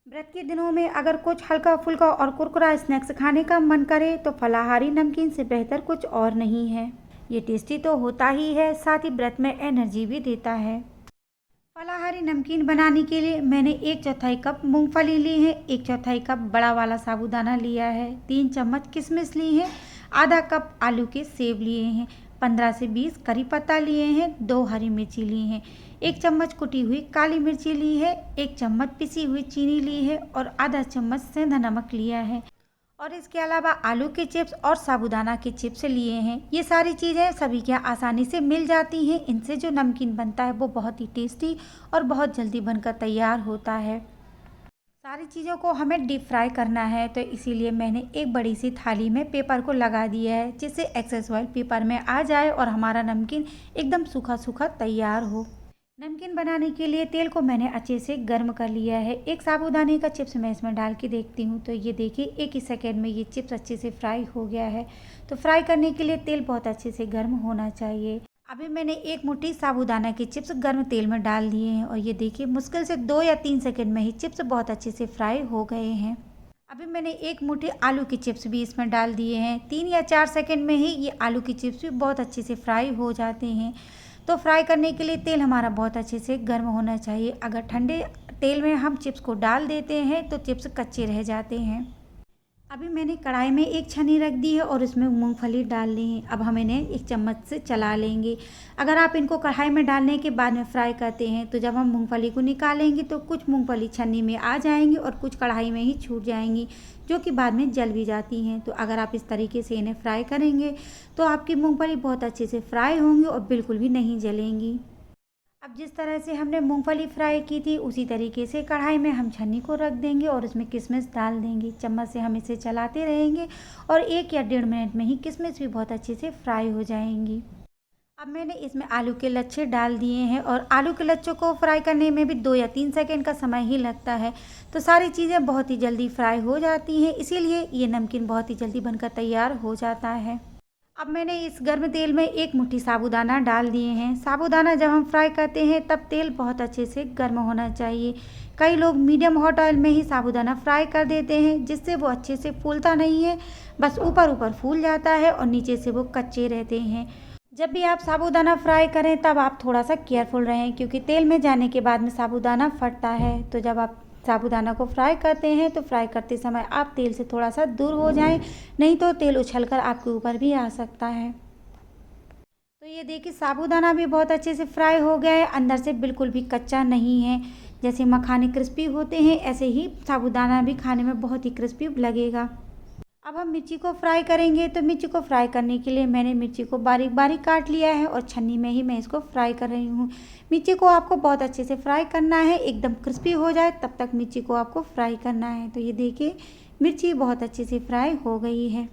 व्रत के दिनों में अगर कुछ हल्का-फुल्का और कुरकुरा स्नैक्स खाने का मन करे तो फलाहारी नमकीन से बेहतर कुछ और नहीं है। ये टेस्टी तो होता ही है, साथ ही व्रत में एनर्जी भी देता है। फलाहारी नमकीन बनाने के लिए मैंने 1/4 कप मूंगफली ली है, 1/4 कप बड़ा वाला साबूदाना लिया है, 3 चम्मच किशमिश ली है, आधा कप आलू के सेब लिए हैं, 15 से 20 करी पत्ता लिए हैं, 2 हरी मिर्ची ली हैं, 1 चम्मच कुटी हुई काली मिर्ची ली है, 1 चम्मच पिसी हुई चीनी ली है और आधा चम्मच सेंधा नमक लिया है। और इसके अलावा आलू के चिप्स और साबूदाना के चिप्स लिए हैं। ये सारी चीज़ें सभी के यहाँ आसानी से मिल जाती हैं। इनसे जो नमकीन बनता है वो बहुत ही टेस्टी और बहुत जल्दी बनकर तैयार होता है। सारी चीज़ों को हमें डीप फ्राई करना है, तो इसीलिए मैंने एक बड़ी सी थाली में पेपर को लगा दिया है, जिससे एक्सेस ऑयल पेपर में आ जाए और हमारा नमकीन एकदम सूखा सूखा तैयार हो। नमकीन बनाने के लिए तेल को मैंने अच्छे से गर्म कर लिया है। एक साबूदाने का चिप्स मैं इसमें डाल के देखती हूँ, तो ये देखिए 1 ही सेकेंड में ये चिप्स अच्छे से फ्राई हो गया है। तो फ्राई करने के लिए तेल बहुत अच्छे से गर्म होना चाहिए। अभी मैंने 1 मुट्ठी साबूदाना के चिप्स गर्म तेल में डाल दिए हैं और ये देखिए मुश्किल से 2 या 3 सेकेंड में ही चिप्स बहुत अच्छे से फ्राई हो गए हैं। अभी मैंने 1 मुट्ठी आलू के चिप्स भी इसमें डाल दिए हैं। 3 या 4 सेकेंड में ही ये आलू के चिप्स भी बहुत अच्छे से फ्राई हो जाते हैं। तो फ्राई करने के लिए तेल हमारा बहुत अच्छे से गर्म होना चाहिए। अगर ठंडे तेल में हम चिप्स को डाल देते हैं तो चिप्स कच्चे रह जाते हैं। अभी मैंने कढ़ाई में एक छन्नी रख दी है और इसमें मूंगफली डाल ली है। अब हम इन्हें एक चम्मच से चला लेंगे। अगर आप इनको कढ़ाई में डालने के बाद में फ्राई करते हैं तो जब हम मूंगफली को निकालेंगे तो कुछ मूंगफली छन्नी में आ जाएंगी और कुछ कढ़ाई में ही छूट जाएंगी, जो कि बाद में जल भी जाती हैं। तो अगर आप इस तरीके से इन्हें फ्राई करेंगे तो आपकी मूंगफली बहुत अच्छे से फ्राई होंगी और बिल्कुल भी नहीं जलेंगी। अब जिस तरह से हमने मूंगफली फ्राई की थी उसी तरीके से कढ़ाई में हम छन्नी को रख देंगे और उसमें किशमिश डाल देंगे। चम्मच से हम इसे चलाते रहेंगे और 1 या 1.5 मिनट में ही किशमिश भी बहुत अच्छे से फ्राई हो जाएंगी। अब मैंने इसमें आलू के लच्छे डाल दिए हैं और आलू के लच्छों को फ्राई करने में भी 2 या 3 सेकंड का समय ही लगता है। तो सारी चीज़ें बहुत ही जल्दी फ्राई हो जाती हैं, इसीलिए ये नमकीन बहुत ही जल्दी बनकर तैयार हो जाता है। अब मैंने इस गर्म तेल में 1 मुट्ठी साबूदाना डाल दिए हैं। साबूदाना जब हम फ्राई करते हैं तब तेल बहुत अच्छे से गर्म होना चाहिए। कई लोग मीडियम हॉट ऑयल में ही साबूदाना फ्राई कर देते हैं, जिससे वो अच्छे से फूलता नहीं है, बस ऊपर ऊपर फूल जाता है और नीचे से वो कच्चे रहते हैं। जब भी आप साबूदाना फ्राई करें तब आप थोड़ा सा केयरफुल रहें, क्योंकि तेल में जाने के बाद में साबूदाना फटता है। तो जब आप साबूदाना को फ्राई करते हैं तो फ्राई करते समय आप तेल से थोड़ा सा दूर हो जाएं, नहीं तो तेल उछलकर आपके ऊपर भी आ सकता है। तो ये देखिए साबूदाना भी बहुत अच्छे से फ्राई हो गया है, अंदर से बिल्कुल भी कच्चा नहीं है। जैसे मखाने क्रिस्पी होते हैं ऐसे ही साबूदाना भी खाने में बहुत ही क्रिस्पी लगेगा। अब हम मिर्ची को फ्राई करेंगे, तो मिर्ची को फ्राई करने के लिए मैंने मिर्ची को बारीक बारीक काट लिया है और छन्नी में ही मैं इसको फ्राई कर रही हूँ। मिर्ची को आपको बहुत अच्छे से फ्राई करना है, एकदम क्रिस्पी हो जाए तब तक मिर्ची को आपको फ्राई करना है। तो ये देखिए मिर्ची बहुत अच्छे से फ्राई हो गई है।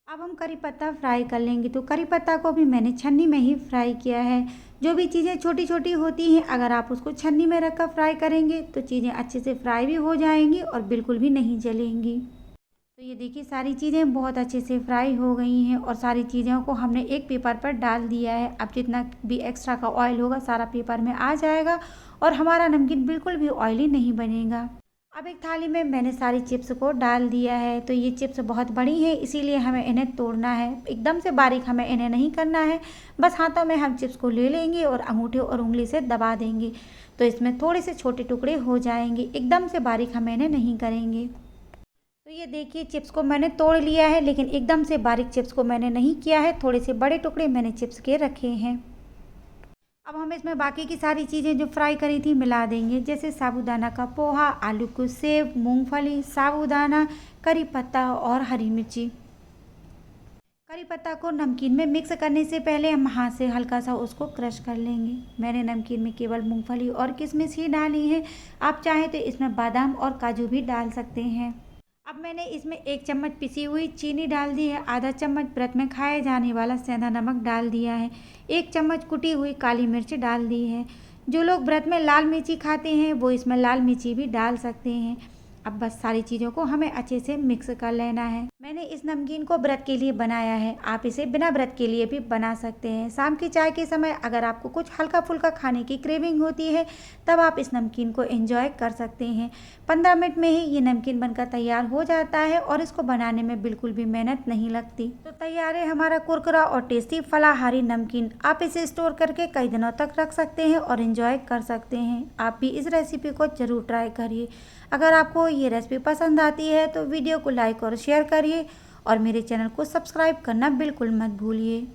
अब हम करी पत्ता फ्राई कर लेंगे, तो करी पत्ता को भी मैंने छन्नी में ही फ्राई किया है। जो भी चीज़ें छोटी छोटी होती हैं अगर आप उसको छन्नी में रख कर फ्राई करेंगे तो चीज़ें अच्छे से फ्राई भी हो जाएंगी और बिल्कुल भी नहीं जलेंगी। तो ये देखिए सारी चीज़ें बहुत अच्छे से फ्राई हो गई हैं और सारी चीज़ों को हमने एक पेपर पर डाल दिया है। अब जितना भी एक्स्ट्रा का ऑयल होगा सारा पेपर में आ जाएगा और हमारा नमकीन बिल्कुल भी ऑयली नहीं बनेगा। अब एक थाली में मैंने सारी चिप्स को डाल दिया है। तो ये चिप्स बहुत बड़ी हैं, इसीलिए हमें इन्हें तोड़ना है, एकदम से बारीक हमें इन्हें नहीं करना है। बस हाथों में हम चिप्स को ले लेंगे और अंगूठे और उंगली से दबा देंगे, तो इसमें थोड़े से छोटे टुकड़े हो जाएंगे। एकदम से बारीक हम इन्हें नहीं करेंगे। तो ये देखिए चिप्स को मैंने तोड़ लिया है, लेकिन एकदम से बारीक चिप्स को मैंने नहीं किया है, थोड़े से बड़े टुकड़े मैंने चिप्स के रखे हैं। अब हम इसमें बाकी की सारी चीज़ें जो फ्राई करी थी मिला देंगे, जैसे साबूदाना का पोहा, आलू को सेव, मूंगफली, साबूदाना, करी पत्ता और हरी मिर्ची। करी पत्ता को नमकीन में मिक्स करने से पहले हम हाथ से हल्का सा उसको क्रश कर लेंगे। मैंने नमकीन में केवल मूंगफली और किशमिश ही डाली है, आप चाहें तो इसमें बादाम और काजू भी डाल सकते हैं। अब मैंने इसमें 1 चम्मच पिसी हुई चीनी डाल दी है, आधा चम्मच व्रत में खाए जाने वाला सेंधा नमक डाल दिया है, 1 चम्मच कुटी हुई काली मिर्च डाल दी है। जो लोग व्रत में लाल मिर्ची खाते हैं वो इसमें लाल मिर्ची भी डाल सकते हैं। अब बस सारी चीज़ों को हमें अच्छे से मिक्स कर लेना है। मैंने इस नमकीन को व्रत के लिए बनाया है, आप इसे बिना व्रत के लिए भी बना सकते हैं। शाम की चाय के समय अगर आपको कुछ हल्का फुल्का खाने की क्रेविंग होती है तब आप इस नमकीन को एंजॉय कर सकते हैं। 15 मिनट में ही ये नमकीन बनकर तैयार हो जाता है और इसको बनाने में बिल्कुल भी मेहनत नहीं लगती। तो तैयार है हमारा कुरकुरा और टेस्टी फलाहारी नमकीन। आप इसे स्टोर करके कई दिनों तक रख सकते हैं और एंजॉय कर सकते हैं। आप भी इस रेसिपी को ज़रूर ट्राई करिए। अगर आपको ये रेसिपी पसंद आती है तो वीडियो को लाइक और शेयर करिए और मेरे चैनल को सब्सक्राइब करना बिल्कुल मत भूलिए।